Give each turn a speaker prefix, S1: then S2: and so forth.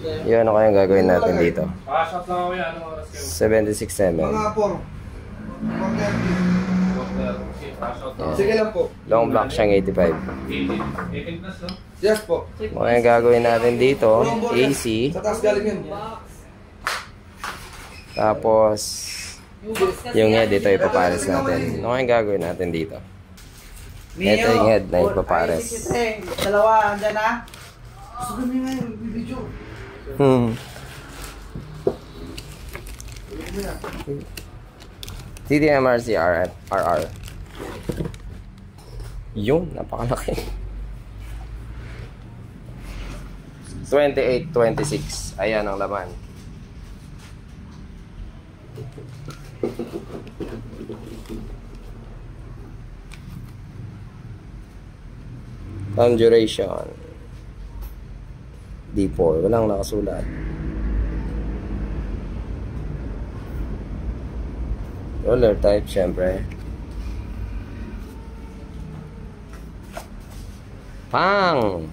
S1: Yun, ano kayang gagawin natin dito?
S2: Shot lang ako yan. Anong oras kayo?
S1: 76 mm.
S3: Mga 4. Sige lang po.
S1: Long block siyang 85.
S2: 18 plus, no?
S3: Yes po.
S1: Ano kayang gagawin natin dito? AC.
S3: Sa taas galing yun.
S1: Tapos, yung head, ito ipapares natin. Ano kayang gagawin natin dito? Ito yung head na ipapares.
S3: Dalawa, andyan na. Gusto ko nyo ngayon, video.
S1: TDMRC RR. Yun, napakalaki. 28, 26. Ayan ang laman. Time duration D4, walang nakasulat. Roller type, syempre. Pang!